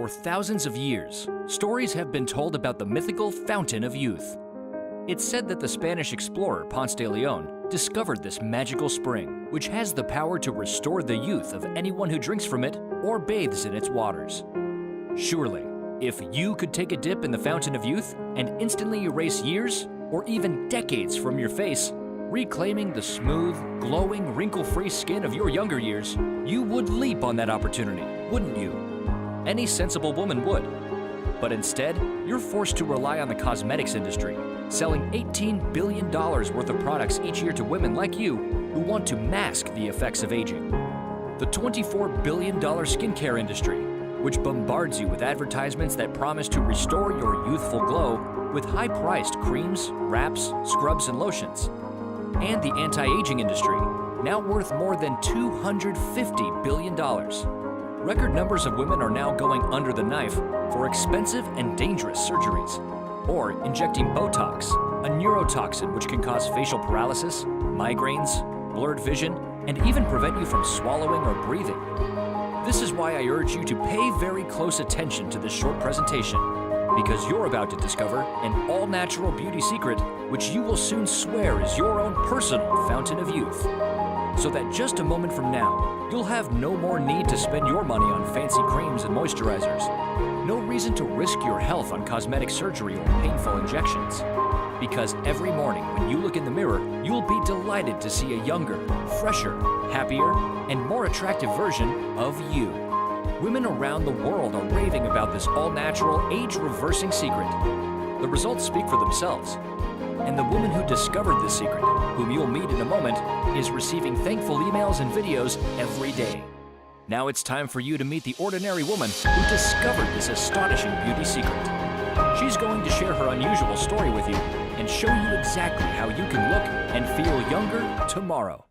For thousands of years, stories have been told about the mythical Fountain of Youth. It's said that the Spanish explorer Ponce de Leon discovered this magical spring, which has the power to restore the youth of anyone who drinks from it or bathes in its waters. Surely, if you could take a dip in the Fountain of Youth and instantly erase years or even decades from your face, reclaiming the smooth, glowing, wrinkle-free skin of your younger years, you would leap on that opportunity, wouldn't you? Any sensible woman would. But instead, you're forced to rely on the cosmetics industry, selling $18 billion worth of products each year to women like you who want to mask the effects of aging. The $24 billion skincare industry, which bombards you with advertisements that promise to restore your youthful glow with high-priced creams, wraps, scrubs, and lotions. And the anti-aging industry, now worth more than $250 billion. Record numbers of women are now going under the knife for expensive and dangerous surgeries, or injecting Botox, a neurotoxin which can cause facial paralysis, migraines, blurred vision, and even prevent you from swallowing or breathing. This is why I urge you to pay very close attention to this short presentation, because you're about to discover an all-natural beauty secret which you will soon swear is your own personal fountain of youth. So that just a moment from now, you'll have no more need to spend your money on fancy creams and moisturizers. No reason to risk your health on cosmetic surgery or painful injections. Because every morning when you look in the mirror, you'll be delighted to see a younger, fresher, happier, and more attractive version of you. Women around the world are raving about this all-natural, age-reversing secret. The results speak for themselves. And the woman who discovered this secret, whom you'll meet in a moment, is receiving thankful emails and videos every day. Now it's time for you to meet the ordinary woman who discovered this astonishing beauty secret. She's going to share her unusual story with you and show you exactly how you can look and feel younger tomorrow.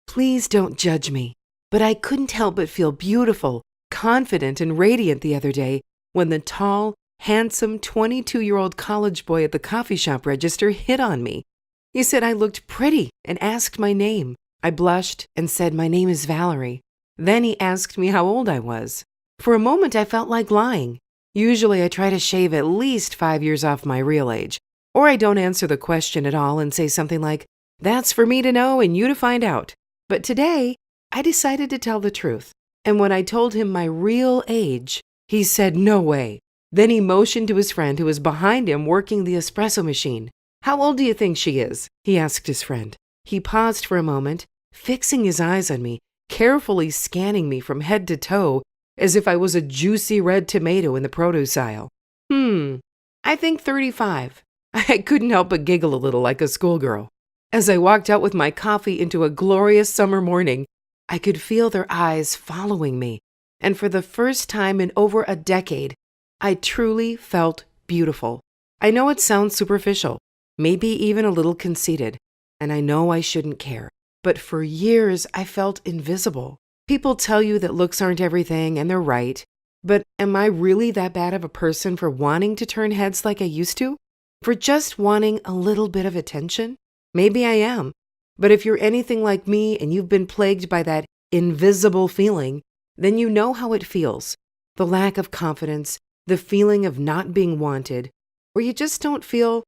Please don't judge me, but I couldn't help but feel beautiful, confident, and radiant the other day when the tall, handsome 22-year-old college boy at the coffee shop register hit on me. He said I looked pretty and asked my name. I blushed and said my name is Valerie. Then he asked me how old I was. For a moment, I felt like lying. Usually, I try to shave at least 5 years off my real age, or I don't answer the question at all and say something like, "That's for me to know and you to find out." But today, I decided to tell the truth. And when I told him my real age, he said, "No way." Then he motioned to his friend who was behind him working the espresso machine. "How old do you think she is?" he asked his friend. He paused for a moment, fixing his eyes on me, carefully scanning me from head to toe as if I was a juicy red tomato in the produce aisle. I think 35. I couldn't help but giggle a little like a schoolgirl. As I walked out with my coffee into a glorious summer morning, I could feel their eyes following me. And for the first time in over a decade, I truly felt beautiful. I know it sounds superficial, maybe even a little conceited, and I know I shouldn't care. But for years, I felt invisible. People tell you that looks aren't everything, and they're right. But am I really that bad of a person for wanting to turn heads like I used to? For just wanting a little bit of attention? Maybe I am. But if you're anything like me and you've been plagued by that invisible feeling, then you know how it feels. The lack of confidence, the feeling of not being wanted, where you just don't feel,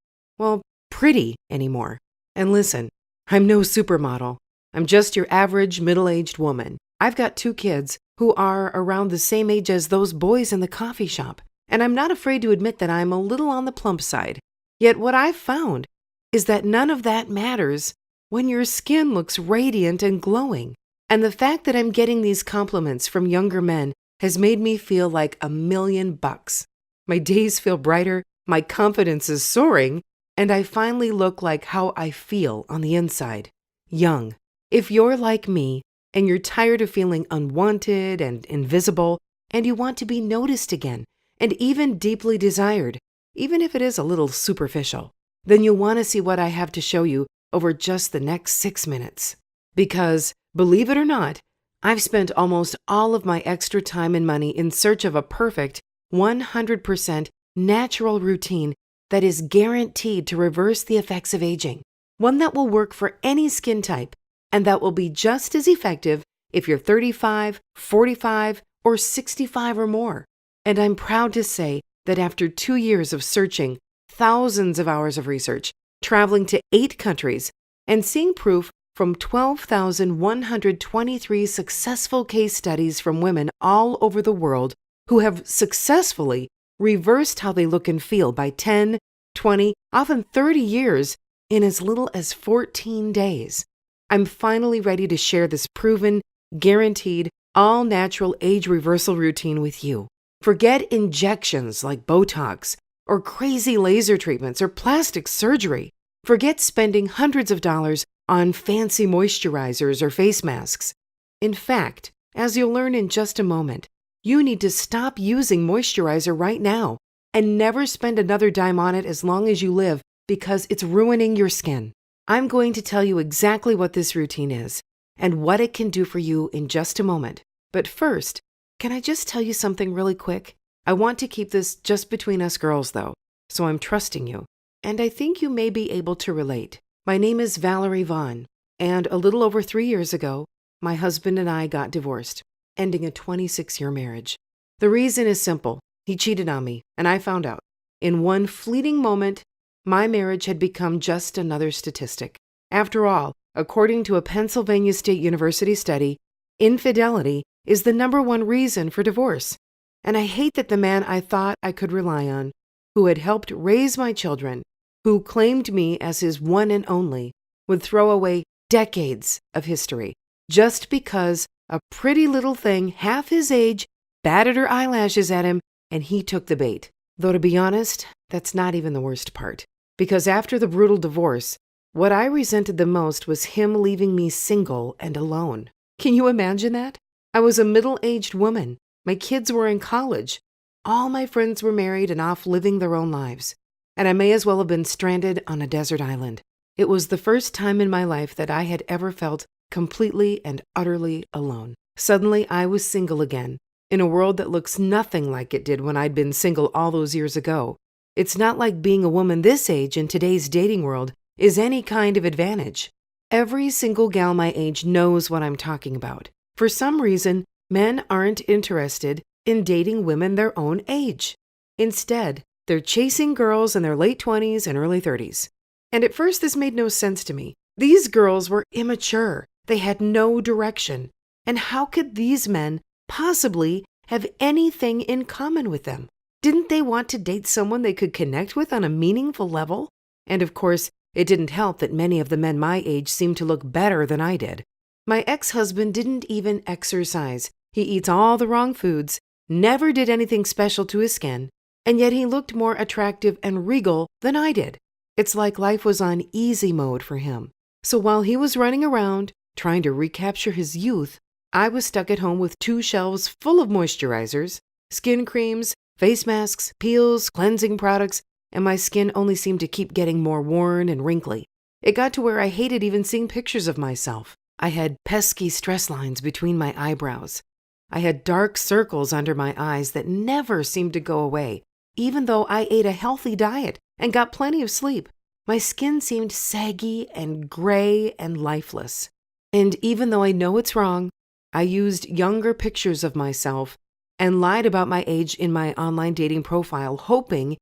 pretty anymore. And listen, I'm no supermodel. I'm just your average middle-aged woman. I've got 2 kids who are around the same age as those boys in the coffee shop, and I'm not afraid to admit that I'm a little on the plump side. Yet what I've found is that none of that matters when your skin looks radiant and glowing. And the fact that I'm getting these compliments from younger men has made me feel like $1,000,000. My days feel brighter, my confidence is soaring, and I finally look like how I feel on the inside, young. If you're like me, and you're tired of feeling unwanted and invisible, and you want to be noticed again, and even deeply desired, even if it is a little superficial, then you'll want to see what I have to show you over just the next 6 minutes. Because, believe it or not, I've spent almost all of my extra time and money in search of a perfect, 100% natural routine that is guaranteed to reverse the effects of aging. One that will work for any skin type, and that will be just as effective if you're 35, 45, or 65 or more. And I'm proud to say that after 2 years of searching, thousands of hours of research, traveling to 8 countries, and seeing proof from 12,123 successful case studies from women all over the world who have successfully reversed how they look and feel by 10, 20, often 30 years in as little as 14 days. I'm finally ready to share this proven, guaranteed, all-natural age reversal routine with you. Forget injections like Botox or crazy laser treatments or plastic surgery. Forget spending hundreds of dollars on fancy moisturizers or face masks. In fact, as you'll learn in just a moment, you need to stop using moisturizer right now and never spend another dime on it as long as you live because it's ruining your skin. I'm going to tell you exactly what this routine is and what it can do for you in just a moment. But first, can I just tell you something really quick? I want to keep this just between us girls, though, so I'm trusting you. And I think you may be able to relate. My name is Valerie Vaughn, and a little over 3 years ago, my husband and I got divorced, ending a 26-year marriage. The reason is simple. He cheated on me, and I found out. In one fleeting moment, my marriage had become just another statistic. After all, according to a Pennsylvania State University study, infidelity is the #1 reason for divorce. And I hate that the man I thought I could rely on, who had helped raise my children, who claimed me as his one and only, would throw away decades of history just because a pretty little thing half his age batted her eyelashes at him and he took the bait. Though to be honest, that's not even the worst part. Because after the brutal divorce, what I resented the most was him leaving me single and alone. Can you imagine that? I was a middle-aged woman. My kids were in college. All my friends were married and off living their own lives. And I may as well have been stranded on a desert island. It was the first time in my life that I had ever felt completely and utterly alone. Suddenly, I was single again, in a world that looks nothing like it did when I'd been single all those years ago. It's not like being a woman this age in today's dating world is any kind of advantage. Every single gal my age knows what I'm talking about. For some reason, men aren't interested in dating women their own age. Instead, they're chasing girls in their late 20s and early 30s. And at first, this made no sense to me. These girls were immature. They had no direction. And how could these men possibly have anything in common with them? Didn't they want to date someone they could connect with on a meaningful level? And of course, it didn't help that many of the men my age seemed to look better than I did. My ex-husband didn't even exercise. He eats all the wrong foods, never did anything special to his skin, and yet he looked more attractive and regal than I did. It's like life was on easy mode for him. So while he was running around, trying to recapture his youth, I was stuck at home with 2 shelves full of moisturizers, skin creams, face masks, peels, cleansing products, and my skin only seemed to keep getting more worn and wrinkly. It got to where I hated even seeing pictures of myself. I had pesky stress lines between my eyebrows. I had dark circles under my eyes that never seemed to go away, even though I ate a healthy diet and got plenty of sleep. My skin seemed saggy and gray and lifeless. And even though I know it's wrong, I used younger pictures of myself and lied about my age in my online dating profile, hoping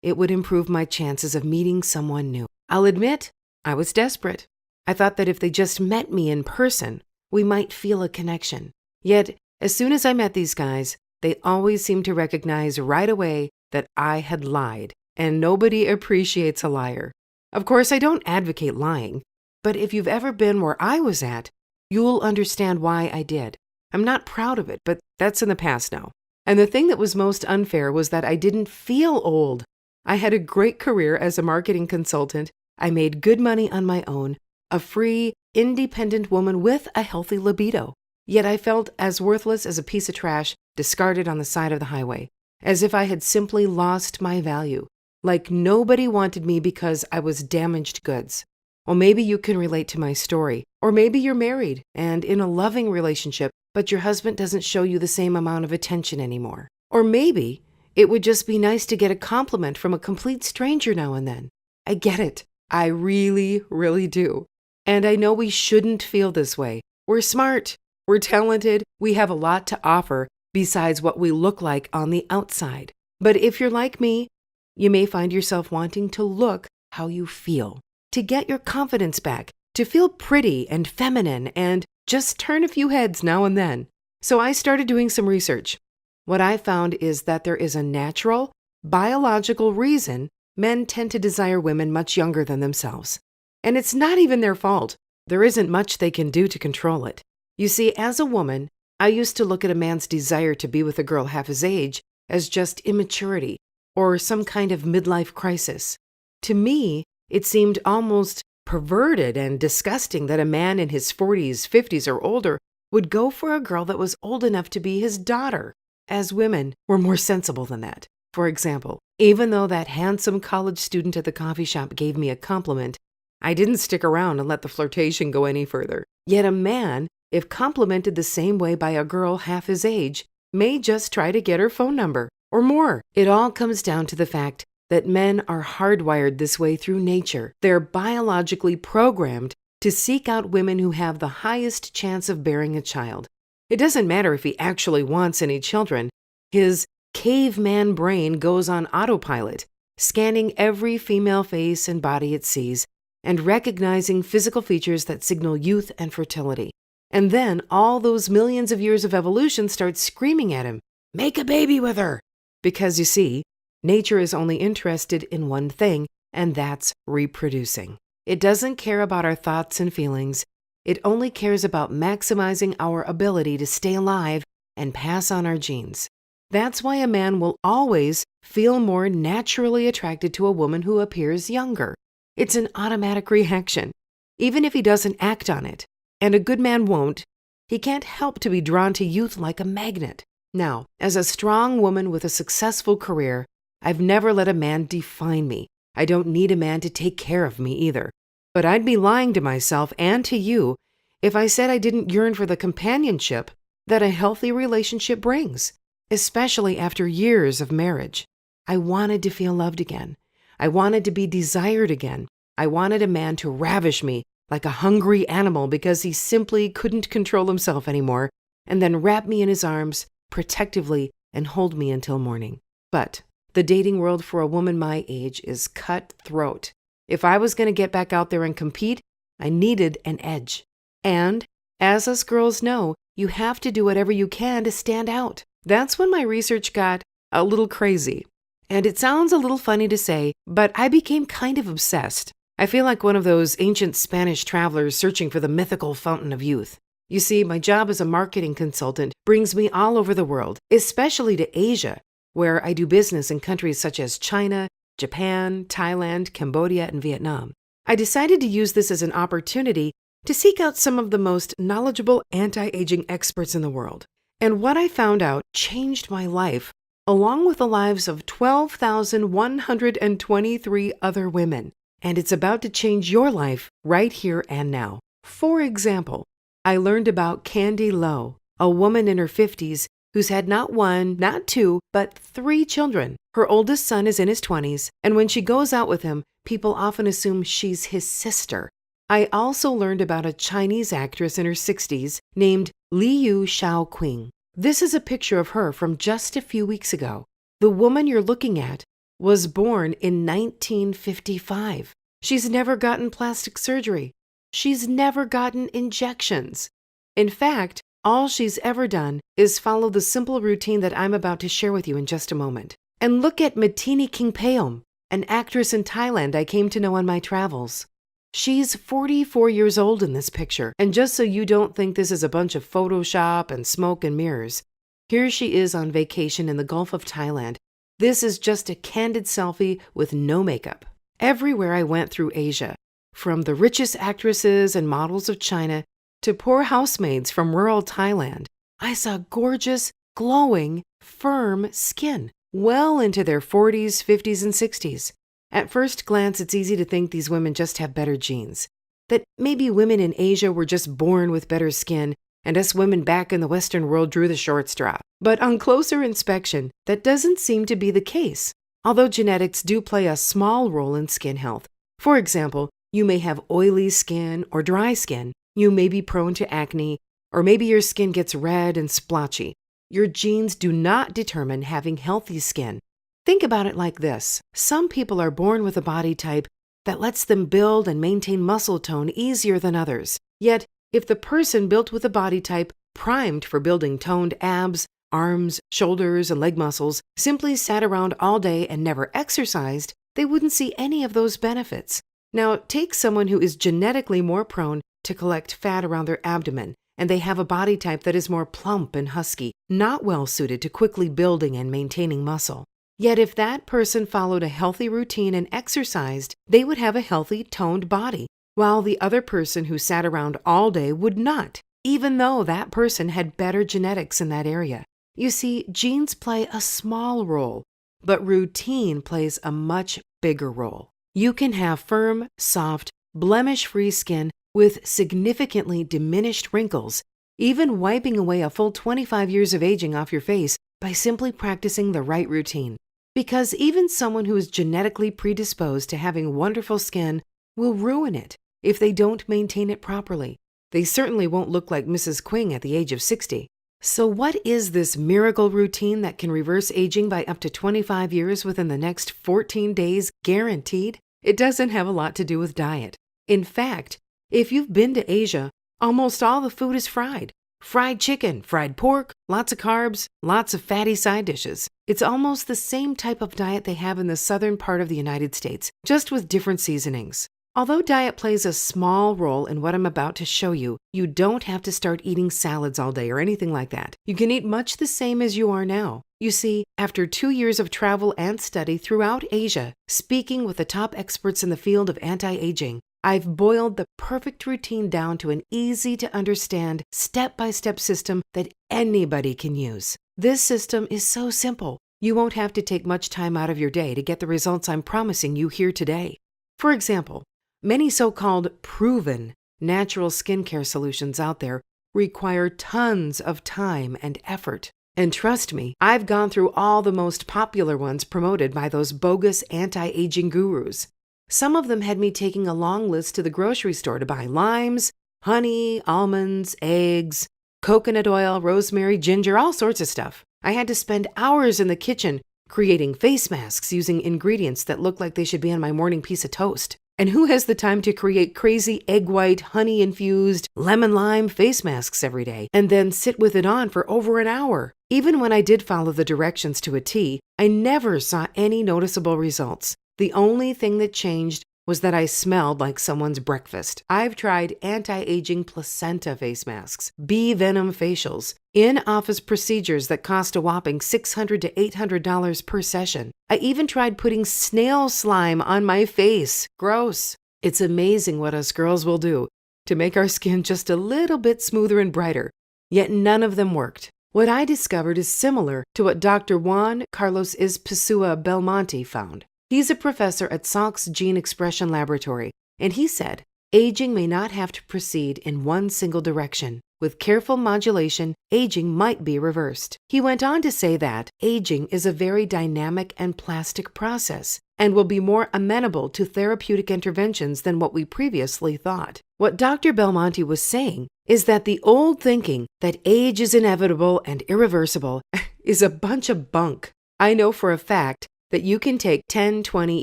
it would improve my chances of meeting someone new. I'll admit, I was desperate. I thought that if they just met me in person, we might feel a connection. Yet, as soon as I met these guys, they always seemed to recognize right away that I had lied, and nobody appreciates a liar. Of course, I don't advocate lying, but if you've ever been where I was at, you'll understand why I did. I'm not proud of it, but that's in the past now. And the thing that was most unfair was that I didn't feel old. I had a great career as a marketing consultant. I made good money on my own, a free, independent woman with a healthy libido. Yet I felt as worthless as a piece of trash discarded on the side of the highway, as if I had simply lost my value, like nobody wanted me because I was damaged goods. Well, maybe you can relate to my story, or maybe you're married and in a loving relationship, but your husband doesn't show you the same amount of attention anymore. Or maybe it would just be nice to get a compliment from a complete stranger now and then. I get it. I really, really do. And I know we shouldn't feel this way. We're smart. We're talented. We have a lot to offer. besides what we look like on the outside. But if you're like me, you may find yourself wanting to look how you feel, to get your confidence back, to feel pretty and feminine, and just turn a few heads now and then. So I started doing some research. What I found is that there is a natural, biological reason men tend to desire women much younger than themselves. And it's not even their fault. There isn't much they can do to control it. You see, as a woman, I used to look at a man's desire to be with a girl half his age as just immaturity or some kind of midlife crisis. To me, it seemed almost perverted and disgusting that a man in his 40s, 50s, or older would go for a girl that was old enough to be his daughter. As women, we're more sensible than that. For example, even though that handsome college student at the coffee shop gave me a compliment, I didn't stick around and let the flirtation go any further. Yet a man, if complimented the same way by a girl half his age, may just try to get her phone number or more. It all comes down to the fact that men are hardwired this way through nature. They're biologically programmed to seek out women who have the highest chance of bearing a child. It doesn't matter if he actually wants any children. His caveman brain goes on autopilot, scanning every female face and body it sees, and recognizing physical features that signal youth and fertility. And then all those millions of years of evolution start screaming at him, "Make a baby with her!" Because you see, nature is only interested in one thing, and that's reproducing. It doesn't care about our thoughts and feelings. It only cares about maximizing our ability to stay alive and pass on our genes. That's why a man will always feel more naturally attracted to a woman who appears younger. It's an automatic reaction, even if he doesn't act on it. And a good man won't. He can't help to be drawn to youth like a magnet. Now, as a strong woman with a successful career, I've never let a man define me. I don't need a man to take care of me either. But I'd be lying to myself and to you if I said I didn't yearn for the companionship that a healthy relationship brings, especially after years of marriage. I wanted to feel loved again. I wanted to be desired again. I wanted a man to ravish me like a hungry animal because he simply couldn't control himself anymore, and then wrap me in his arms protectively and hold me until morning. But the dating world for a woman my age is cutthroat. If I was going to get back out there and compete, I needed an edge. And, as us girls know, you have to do whatever you can to stand out. That's when my research got a little crazy. And it sounds a little funny to say, but I became kind of obsessed. I feel like one of those ancient Spanish travelers searching for the mythical fountain of youth. You see, my job as a marketing consultant brings me all over the world, especially to Asia, where I do business in countries such as China, Japan, Thailand, Cambodia, and Vietnam. I decided to use this as an opportunity to seek out some of the most knowledgeable anti-aging experts in the world. And what I found out changed my life, along with the lives of 12,123 other women. And it's about to change your life right here and now. For example, I learned about Candy Lowe, a woman in her 50s who's had not one, not two, but 3 children. Her oldest son is in his 20s, and when she goes out with him, people often assume she's his sister. I also learned about a Chinese actress in her 60s named Liu Shaoqing. This is a picture of her from just a few weeks ago. The woman you're looking at was born in 1955. She's never gotten plastic surgery. She's never gotten injections. In fact, all she's ever done is follow the simple routine that I'm about to share with you in just a moment. And look at Matini Kingpeom, an actress in Thailand I came to know on my travels. She's 44 years old in this picture, and just so you don't think this is a bunch of Photoshop and smoke and mirrors, here she is on vacation in the Gulf of Thailand. This is just a candid selfie with no makeup. Everywhere I went through Asia, from the richest actresses and models of China to poor housemaids from rural Thailand, I saw gorgeous, glowing, firm skin, well into their 40s, 50s, and 60s. At first glance, it's easy to think these women just have better genes, that maybe women in Asia were just born with better skin, and us women back in the Western world drew the short straw. But on closer inspection, that doesn't seem to be the case, although genetics do play a small role in skin health. For example, you may have oily skin or dry skin. You may be prone to acne, or maybe your skin gets red and splotchy. Your genes do not determine having healthy skin. Think about it like this. Some people are born with a body type that lets them build and maintain muscle tone easier than others. Yet, if the person built with a body type primed for building toned abs, arms, shoulders, and leg muscles simply sat around all day and never exercised, they wouldn't see any of those benefits. Now, take someone who is genetically more prone to collect fat around their abdomen, and they have a body type that is more plump and husky, not well suited to quickly building and maintaining muscle. Yet if that person followed a healthy routine and exercised, they would have a healthy, toned body, while the other person who sat around all day would not, even though that person had better genetics in that area. You see, genes play a small role, but routine plays a much bigger role. You can have firm, soft, blemish-free skin with significantly diminished wrinkles, even wiping away a full 25 years of aging off your face by simply practicing the right routine. Because even someone who is genetically predisposed to having wonderful skin will ruin it if they don't maintain it properly. They certainly won't look like Mrs. Quing at the age of 60. So what is this miracle routine that can reverse aging by up to 25 years within the next 14 days guaranteed? It doesn't have a lot to do with diet. In fact, if you've been to Asia, almost all the food is fried. Fried chicken, fried pork, lots of carbs, lots of fatty side dishes. It's almost the same type of diet they have in the southern part of the United States, just with different seasonings. Although diet plays a small role in what I'm about to show you, you don't have to start eating salads all day or anything like that. You can eat much the same as you are now. You see, after 2 years of travel and study throughout Asia, speaking with the top experts in the field of anti-aging, I've boiled the perfect routine down to an easy-to-understand, step-by-step system that anybody can use. This system is so simple, you won't have to take much time out of your day to get the results I'm promising you here today. For example, many so-called proven natural skincare solutions out there require tons of time and effort. And trust me, I've gone through all the most popular ones promoted by those bogus anti-aging gurus. Some of them had me taking a long list to the grocery store to buy limes, honey, almonds, eggs, coconut oil, rosemary, ginger, all sorts of stuff. I had to spend hours in the kitchen creating face masks using ingredients that looked like they should be on my morning piece of toast. And who has the time to create crazy egg white, honey-infused, lemon-lime face masks every day and then sit with it on for over an hour? Even when I did follow the directions to a T, I never saw any noticeable results. The only thing that changed was that I smelled like someone's breakfast. I've tried anti-aging placenta face masks, bee venom facials, in-office procedures that cost a whopping $600 to $800 per session. I even tried putting snail slime on my face. Gross. It's amazing what us girls will do to make our skin just a little bit smoother and brighter. Yet none of them worked. What I discovered is similar to what Dr. Juan Carlos Izpesua Belmonte found. He's a professor at Salk's Gene Expression Laboratory, and he said, aging may not have to proceed in one single direction. With careful modulation, aging might be reversed. He went on to say that aging is a very dynamic and plastic process and will be more amenable to therapeutic interventions than what we previously thought. What Dr. Belmonte was saying is that the old thinking that age is inevitable and irreversible is a bunch of bunk. I know for a fact that you can take 10, 20,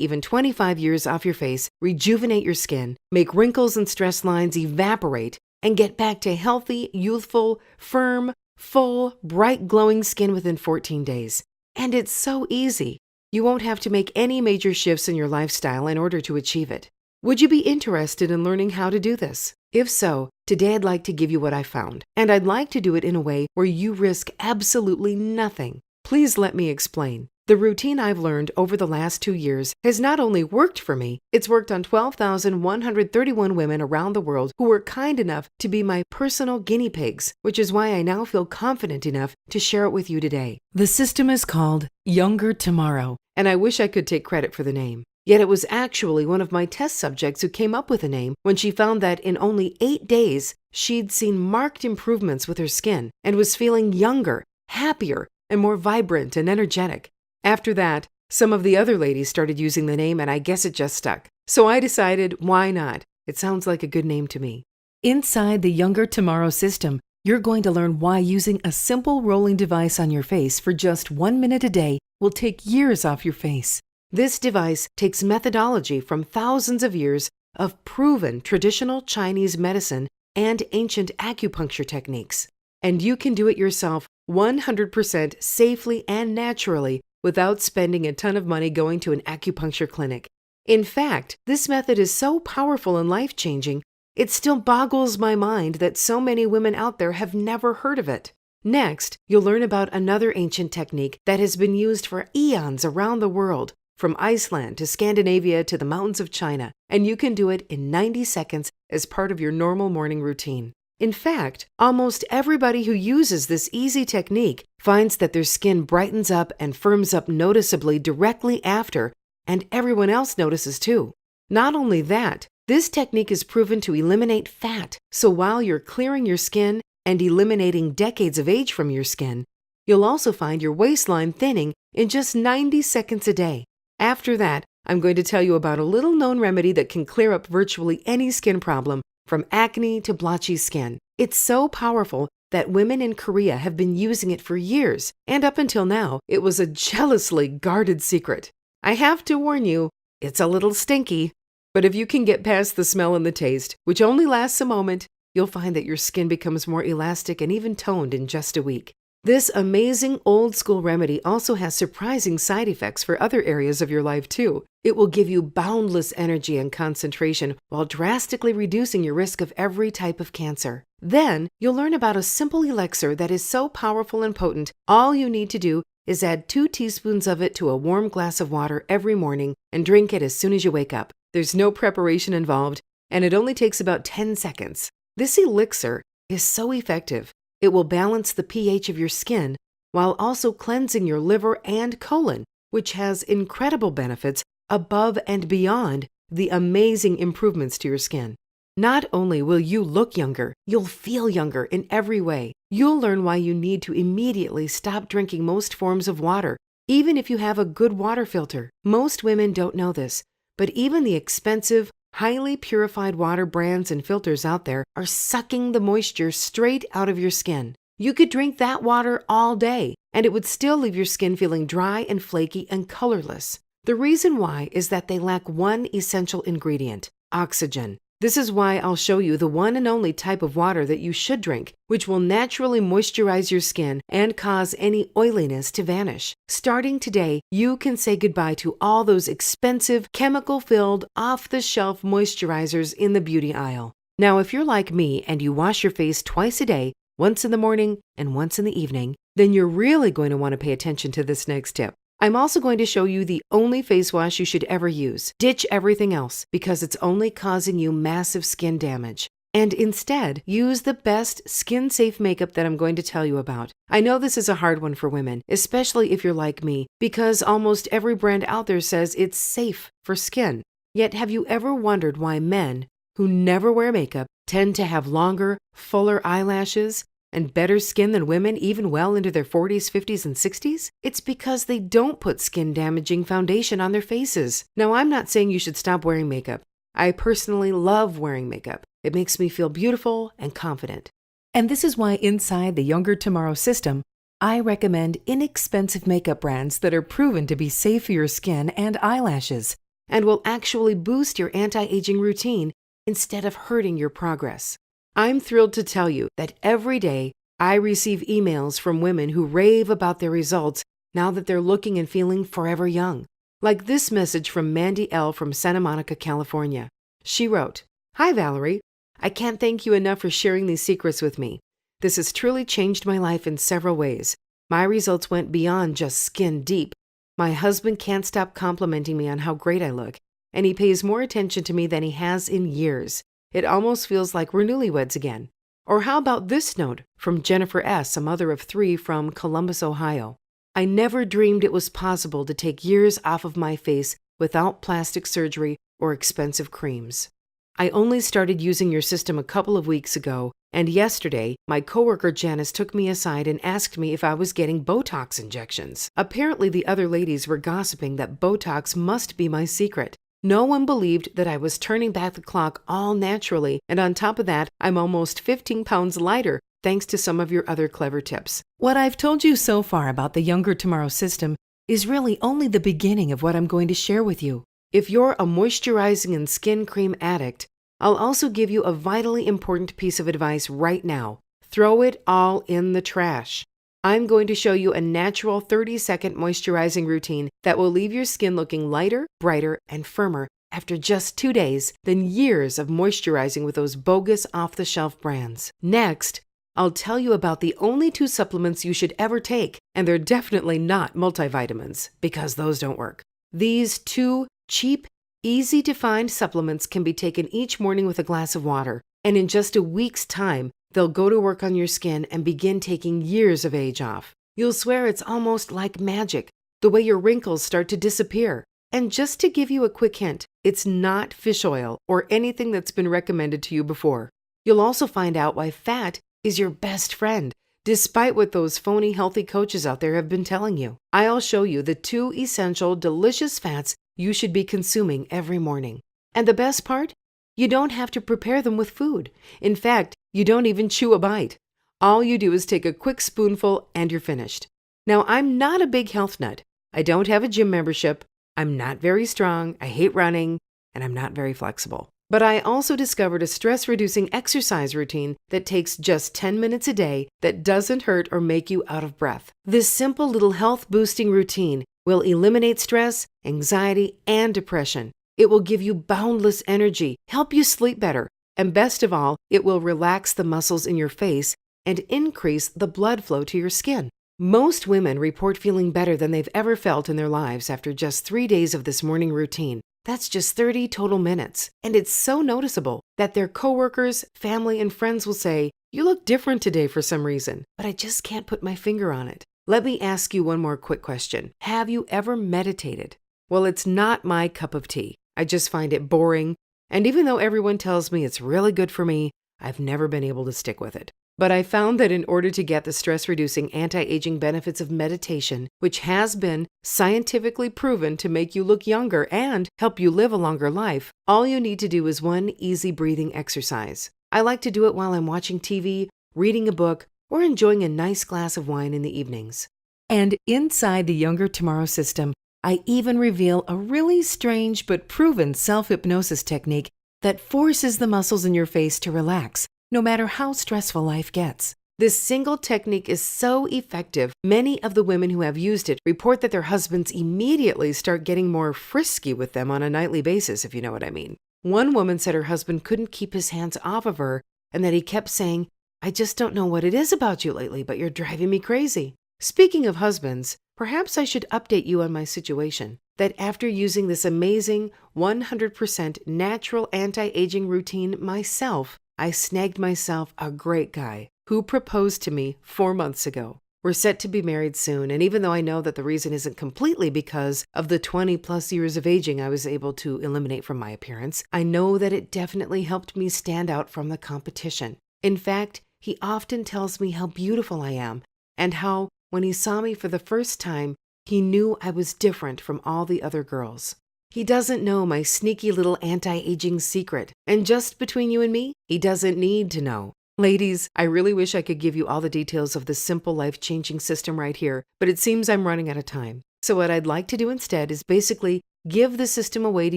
even 25 years off your face, rejuvenate your skin, make wrinkles and stress lines evaporate, and get back to healthy, youthful, firm, full, bright, glowing skin within 14 days. And it's so easy. You won't have to make any major shifts in your lifestyle in order to achieve it. Would you be interested in learning how to do this? If so, today I'd like to give you what I found, and I'd like to do it in a way where you risk absolutely nothing. Please let me explain. The routine I've learned over the last 2 years has not only worked for me, it's worked on 12,131 women around the world who were kind enough to be my personal guinea pigs, which is why I now feel confident enough to share it with you today. The system is called Younger Tomorrow, and I wish I could take credit for the name. Yet it was actually one of my test subjects who came up with the name when she found that in only 8 days, she'd seen marked improvements with her skin and was feeling younger, happier, and more vibrant and energetic. After that, some of the other ladies started using the name, and I guess it just stuck. So I decided, why not? It sounds like a good name to me. Inside the Younger Tomorrow system, You're going to learn why using a simple rolling device on your face for just 1 minute a day will take years off your face. This device takes methodology from thousands of years of proven traditional Chinese medicine and ancient acupuncture techniques. And you can do it yourself 100% safely and naturally without spending a ton of money going to an acupuncture clinic. In fact, this method is so powerful and life-changing, it still boggles my mind that so many women out there have never heard of it. Next, you'll learn about another ancient technique that has been used for eons around the world, from Iceland to Scandinavia to the mountains of China, and you can do it in 90 seconds as part of your normal morning routine. In fact, almost everybody who uses this easy technique finds that their skin brightens up and firms up noticeably directly after, and everyone else notices too. Not only that, this technique is proven to eliminate fat, so while you're clearing your skin and eliminating decades of age from your skin, you'll also find your waistline thinning in just 90 seconds a day. After that, I'm going to tell you about a little-known remedy that can clear up virtually any skin problem, from acne to blotchy skin. It's so powerful that women in Korea have been using it for years, and up until now, it was a jealously guarded secret. I have to warn you, it's a little stinky, but if you can get past the smell and the taste, which only lasts a moment, you'll find that your skin becomes more elastic and even toned in just a week. This amazing old-school remedy also has surprising side effects for other areas of your life too. It will give you boundless energy and concentration while drastically reducing your risk of every type of cancer. Then, you'll learn about a simple elixir that is so powerful and potent, all you need to do is add 2 teaspoons of it to a warm glass of water every morning and drink it as soon as you wake up. There's no preparation involved, and it only takes about 10 seconds. This elixir is so effective. It will balance the pH of your skin while also cleansing your liver and colon, which has incredible benefits above and beyond the amazing improvements to your skin. Not only will you look younger, you'll feel younger in every way. You'll learn why you need to immediately stop drinking most forms of water, even if you have a good water filter. Most women don't know this, but even the expensive, highly purified water brands and filters out there are sucking the moisture straight out of your skin. You could drink that water all day, and it would still leave your skin feeling dry and flaky and colorless. The reason why is that they lack one essential ingredient: oxygen. This is why I'll show you the one and only type of water that you should drink, which will naturally moisturize your skin and cause any oiliness to vanish. Starting today, you can say goodbye to all those expensive, chemical-filled, off-the-shelf moisturizers in the beauty aisle. Now, if you're like me and you wash your face twice a day, once in the morning and once in the evening, then you're really going to want to pay attention to this next tip. I'm also going to show you the only face wash you should ever use. Ditch everything else because it's only causing you massive skin damage. And instead, use the best skin-safe makeup that I'm going to tell you about. I know this is a hard one for women, especially if you're like me, because almost every brand out there says it's safe for skin. Yet have you ever wondered why men who never wear makeup tend to have longer, fuller eyelashes and better skin than women even well into their 40s, 50s, and 60s? It's because they don't put skin-damaging foundation on their faces. Now, I'm not saying you should stop wearing makeup. I personally love wearing makeup. It makes me feel beautiful and confident. And this is why inside the Younger Tomorrow system, I recommend inexpensive makeup brands that are proven to be safe for your skin and eyelashes and will actually boost your anti-aging routine instead of hurting your progress. I'm thrilled to tell you that every day I receive emails from women who rave about their results now that they're looking and feeling forever young. Like this message from Mandy L. from Santa Monica, California. She wrote, "Hi, Valerie. I can't thank you enough for sharing these secrets with me. This has truly changed my life in several ways. My results went beyond just skin deep. My husband can't stop complimenting me on how great I look, and he pays more attention to me than he has in years. It almost feels like we're newlyweds again." Or how about this note from Jennifer S., a mother of 3 from Columbus, Ohio? "I never dreamed it was possible to take years off of my face without plastic surgery or expensive creams. I only started using your system a couple of weeks ago, and yesterday, my coworker Janice took me aside and asked me if I was getting Botox injections. Apparently, the other ladies were gossiping that Botox must be my secret. No one believed that I was turning back the clock all naturally, and on top of that, I'm almost 15 pounds lighter thanks to some of your other clever tips. What I've told you so far about the Younger Tomorrow system is really only the beginning of what I'm going to share with you. If you're a moisturizing and skin cream addict, I'll also give you a vitally important piece of advice right now. Throw it all in the trash. I'm going to show you a natural 30-second moisturizing routine that will leave your skin looking lighter, brighter, and firmer after just 2 days than years of moisturizing with those bogus off-the-shelf brands. Next, I'll tell you about the only 2 supplements you should ever take, and they're definitely not multivitamins, because those don't work. These 2 cheap, easy-to-find supplements can be taken each morning with a glass of water, and in just a week's time, they'll go to work on your skin and begin taking years of age off. You'll swear it's almost like magic, the way your wrinkles start to disappear. And just to give you a quick hint, it's not fish oil or anything that's been recommended to you before. You'll also find out why fat is your best friend, despite what those phony healthy coaches out there have been telling you. I'll show you the 2 essential, delicious fats you should be consuming every morning. And the best part? You don't have to prepare them with food. In fact, you don't even chew a bite. All you do is take a quick spoonful and you're finished. Now, I'm not a big health nut. I don't have a gym membership. I'm not very strong. I hate running, and I'm not very flexible. But I also discovered a stress-reducing exercise routine that takes just 10 minutes a day that doesn't hurt or make you out of breath. This simple little health-boosting routine will eliminate stress, anxiety, and depression. It will give you boundless energy, help you sleep better, and best of all, it will relax the muscles in your face and increase the blood flow to your skin. Most women report feeling better than they've ever felt in their lives after just 3 days of this morning routine. That's just 30 total minutes. And it's so noticeable that their coworkers, family, and friends will say, "You look different today for some reason, but I just can't put my finger on it." Let me ask you one more quick question. Have you ever meditated? Well, it's not my cup of tea. I just find it boring. And even though everyone tells me it's really good for me, I've never been able to stick with it. But I found that in order to get the stress-reducing anti-aging benefits of meditation, which has been scientifically proven to make you look younger and help you live a longer life, all you need to do is one easy breathing exercise. I like to do it while I'm watching TV, reading a book, or enjoying a nice glass of wine in the evenings. And inside the Younger Tomorrow system, I even reveal a really strange but proven self-hypnosis technique that forces the muscles in your face to relax, no matter how stressful life gets. This single technique is so effective, many of the women who have used it report that their husbands immediately start getting more frisky with them on a nightly basis, if you know what I mean. One woman said her husband couldn't keep his hands off of her and that he kept saying, "I just don't know what it is about you lately, but you're driving me crazy." Speaking of husbands, perhaps I should update you on my situation. That after using this amazing 100% natural anti-aging routine myself, I snagged myself a great guy who proposed to me 4 months ago. We're set to be married soon, and even though I know that the reason isn't completely because of the 20+ years of aging I was able to eliminate from my appearance, I know that it definitely helped me stand out from the competition. In fact, he often tells me how beautiful I am and how, when he saw me for the first time, he knew I was different from all the other girls. He doesn't know my sneaky little anti-aging secret. And just between you and me, he doesn't need to know. Ladies, I really wish I could give you all the details of this simple life-changing system right here, but it seems I'm running out of time. So what I'd like to do instead is basically give the system away to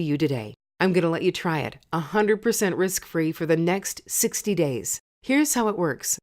you today. I'm going to let you try it 100% risk-free for the next 60 days. Here's how it works.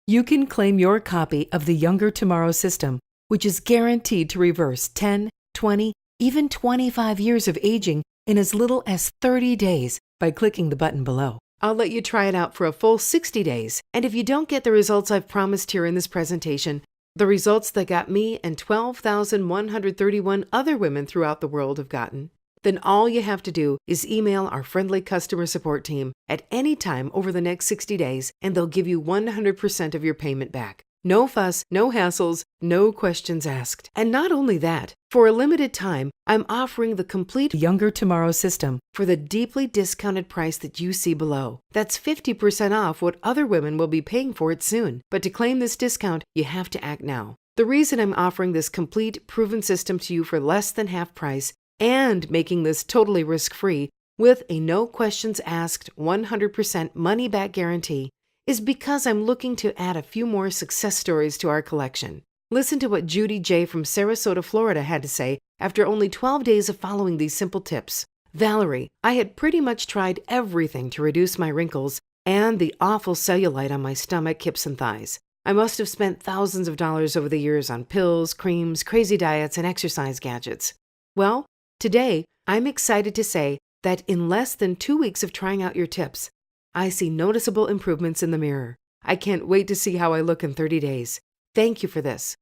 You can claim your copy of the Younger Tomorrow system, which is guaranteed to reverse 10, 20, even 25 years of aging in as little as 30 days by clicking the button below. I'll let you try it out for a full 60 days, and if you don't get the results I've promised here in this presentation, the results that got me and 12,131 other women throughout the world have gotten, then all you have to do is email our friendly customer support team at any time over the next 60 days, and they'll give you 100% of your payment back. No fuss, no hassles, no questions asked. And not only that, for a limited time, I'm offering the complete Younger Tomorrow system for the deeply discounted price that you see below. That's 50% off what other women will be paying for it soon. But to claim this discount, you have to act now. The reason I'm offering this complete, proven system to you for less than half price and making this totally risk-free with a no questions asked 100% money-back guarantee is because I'm looking to add a few more success stories to our collection. Listen to what Judy J. from Sarasota, Florida had to say after only 12 days of following these simple tips. Valerie, I had pretty much tried everything to reduce my wrinkles and the awful cellulite on my stomach, hips, and thighs. I must have spent thousands of dollars over the years on pills, creams, crazy diets, and exercise gadgets. Well, today, I'm excited to say that in less than 2 weeks of trying out your tips, I see noticeable improvements in the mirror. I can't wait to see how I look in 30 days. Thank you for this.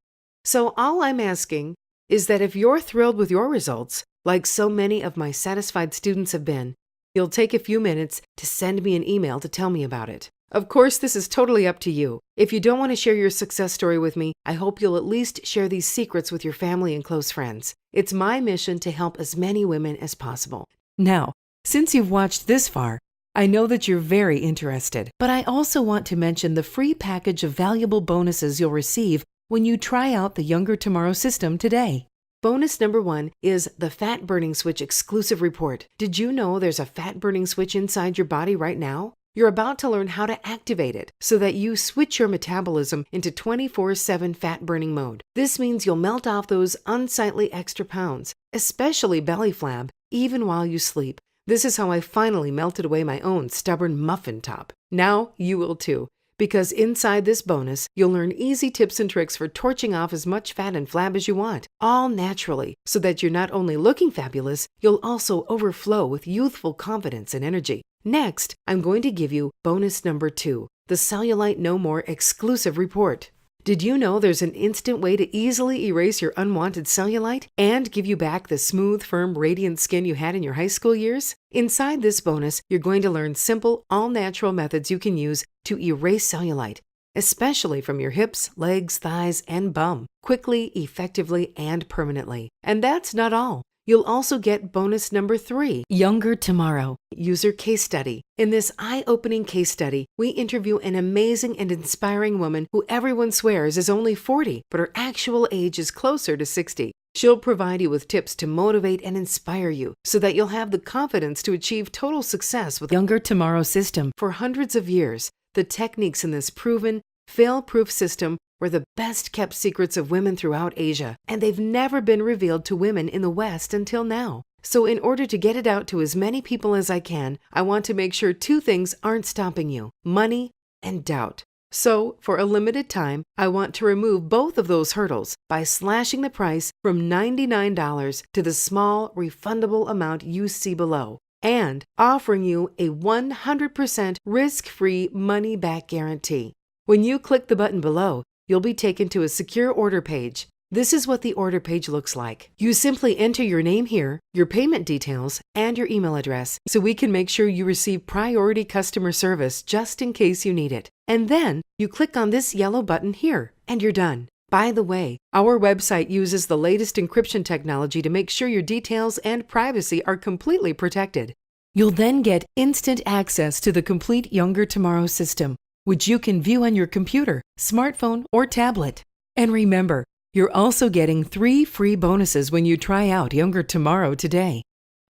So all I'm asking is that if you're thrilled with your results, like so many of my satisfied students have been, you'll take a few minutes to send me an email to tell me about it. Of course, this is totally up to you. If you don't want to share your success story with me, I hope you'll at least share these secrets with your family and close friends. It's my mission to help as many women as possible. Now, since you've watched this far, I know that you're very interested, but I also want to mention the free package of valuable bonuses you'll receive when you try out the Younger Tomorrow system today. Bonus number 1 is the Fat Burning Switch exclusive report. Did you know there's a fat burning switch inside your body right now? You're about to learn how to activate it so that you switch your metabolism into 24/7 fat burning mode. This means you'll melt off those unsightly extra pounds, especially belly flab, even while you sleep. This is how I finally melted away my own stubborn muffin top. Now you will too, because inside this bonus, you'll learn easy tips and tricks for torching off as much fat and flab as you want, all naturally, so that you're not only looking fabulous, you'll also overflow with youthful confidence and energy. Next, I'm going to give you bonus number 2, the Cellulite No More exclusive report. Did you know there's an instant way to easily erase your unwanted cellulite and give you back the smooth, firm, radiant skin you had in your high school years? Inside this bonus, you're going to learn simple, all-natural methods you can use to erase cellulite, especially from your hips, legs, thighs, and bum, quickly, effectively, and permanently. And that's not all. You'll also get bonus number 3, Younger Tomorrow, user case study. In this eye-opening case study, we interview an amazing and inspiring woman who everyone swears is only 40, but her actual age is closer to 60. She'll provide you with tips to motivate and inspire you so that you'll have the confidence to achieve total success with Younger Tomorrow system. For hundreds of years, the techniques in this proven, fail-proof system were the best-kept secrets of women throughout Asia, and they've never been revealed to women in the West until now. So in order to get it out to as many people as I can, I want to make sure 2 things aren't stopping you: money and doubt. So, for a limited time, I want to remove both of those hurdles by slashing the price from $99 to the small, refundable amount you see below, and offering you a 100% risk-free money-back guarantee. When you click the button below, you'll be taken to a secure order page. This is what the order page looks like. You simply enter your name here, your payment details, and your email address so we can make sure you receive priority customer service just in case you need it. And then you click on this yellow button here, and you're done. By the way, our website uses the latest encryption technology to make sure your details and privacy are completely protected. You'll then get instant access to the complete Younger Tomorrow system, which you can view on your computer, smartphone, or tablet. And remember, you're also getting 3 free bonuses when you try out Younger Tomorrow today.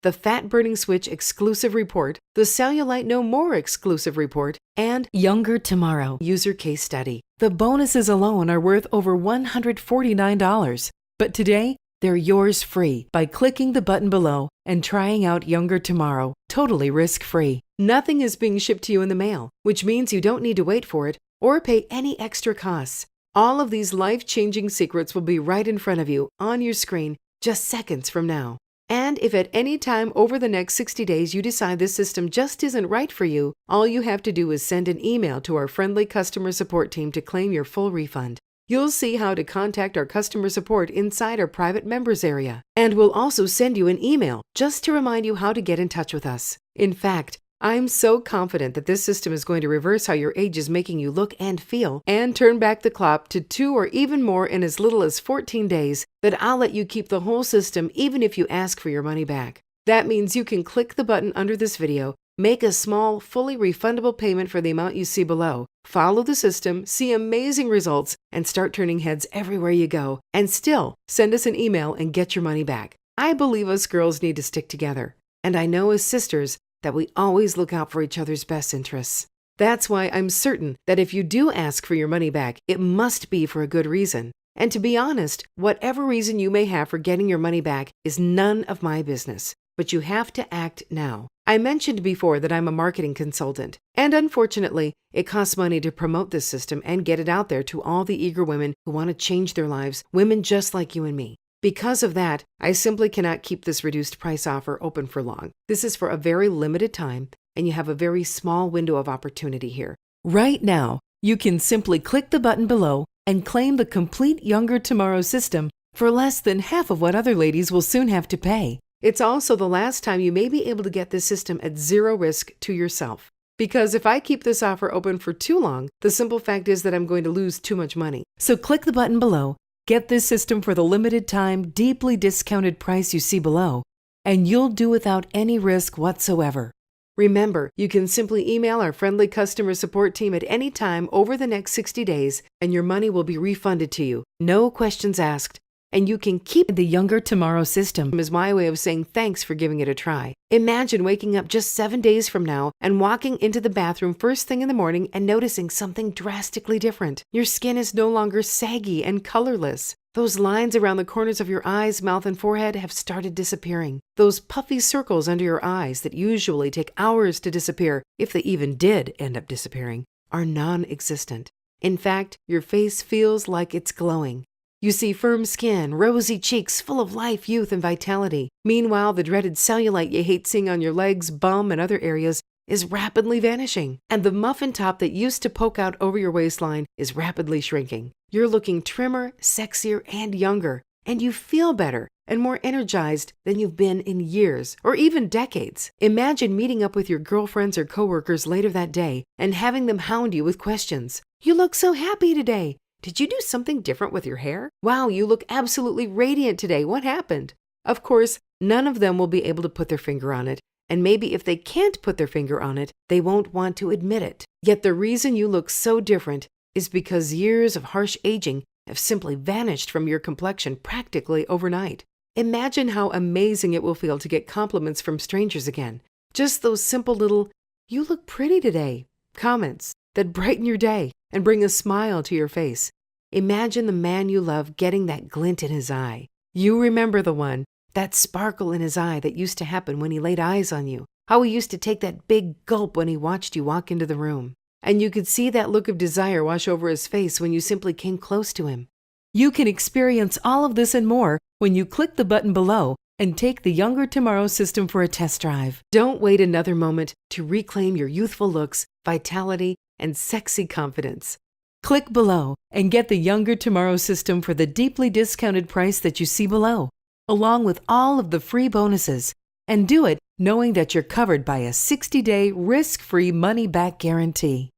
The Fat Burning Switch exclusive report, the Cellulite No More exclusive report, and Younger Tomorrow user case study. The bonuses alone are worth over $149. But today, they're yours free by clicking the button below and trying out Younger Tomorrow, totally risk-free. Nothing is being shipped to you in the mail, which means you don't need to wait for it or pay any extra costs. All of these life-changing secrets will be right in front of you on your screen just seconds from now. And if at any time over the next 60 days you decide this system just isn't right for you, all you have to do is send an email to our friendly customer support team to claim your full refund. You'll see how to contact our customer support inside our private members area. And we'll also send you an email just to remind you how to get in touch with us. In fact, I'm so confident that this system is going to reverse how your age is making you look and feel and turn back the clock to 2 or even more in as little as 14 days that I'll let you keep the whole system even if you ask for your money back. That means you can click the button under this video, make a small, fully refundable payment for the amount you see below, follow the system, see amazing results, and start turning heads everywhere you go, and still send us an email and get your money back. I believe us girls need to stick together, and I know as sisters that we always look out for each other's best interests. That's why I'm certain that if you do ask for your money back, it must be for a good reason. And to be honest, whatever reason you may have for getting your money back is none of my business. But you have to act now. I mentioned before that I'm a marketing consultant, and unfortunately, it costs money to promote this system and get it out there to all the eager women who want to change their lives, women just like you and me. Because of that, I simply cannot keep this reduced price offer open for long. This is for a very limited time, and you have a very small window of opportunity here. Right now, you can simply click the button below and claim the complete Younger Tomorrow system for less than half of what other ladies will soon have to pay. It's also the last time you may be able to get this system at zero risk to yourself. Because if I keep this offer open for too long, the simple fact is that I'm going to lose too much money. So click the button below, get this system for the limited time, deeply discounted price you see below, and you'll do without any risk whatsoever. Remember, you can simply email our friendly customer support team at any time over the next 60 days, and your money will be refunded to you. No questions asked. And you can keep the Younger Tomorrow system is my way of saying thanks for giving it a try. Imagine waking up just 7 days from now and walking into the bathroom first thing in the morning and noticing something drastically different. Your skin is no longer saggy and colorless. Those lines around the corners of your eyes, mouth, and forehead have started disappearing. Those puffy circles under your eyes that usually take hours to disappear, if they even did end up disappearing, are non-existent. In fact, your face feels like it's glowing. You see firm skin, rosy cheeks full of life, youth, and vitality. Meanwhile, the dreaded cellulite you hate seeing on your legs, bum, and other areas is rapidly vanishing. And the muffin top that used to poke out over your waistline is rapidly shrinking. You're looking trimmer, sexier, and younger. And you feel better and more energized than you've been in years or even decades. Imagine meeting up with your girlfriends or coworkers later that day and having them hound you with questions. You look so happy today. Did you do something different with your hair? Wow, you look absolutely radiant today. What happened? Of course, none of them will be able to put their finger on it. And maybe if they can't put their finger on it, they won't want to admit it. Yet the reason you look so different is because years of harsh aging have simply vanished from your complexion practically overnight. Imagine how amazing it will feel to get compliments from strangers again. Just those simple little, "You look pretty today," comments that brighten your day and bring a smile to your face. Imagine the man you love getting that glint in his eye. You remember the one, that sparkle in his eye that used to happen when he laid eyes on you, how he used to take that big gulp when he watched you walk into the room. And you could see that look of desire wash over his face when you simply came close to him. You can experience all of this and more when you click the button below and take the Younger Tomorrow system for a test drive. Don't wait another moment to reclaim your youthful looks, vitality, and sexy confidence. Click below and get the Younger Tomorrow system for the deeply discounted price that you see below, along with all of the free bonuses. And do it knowing that you're covered by a 60-day risk-free money-back guarantee.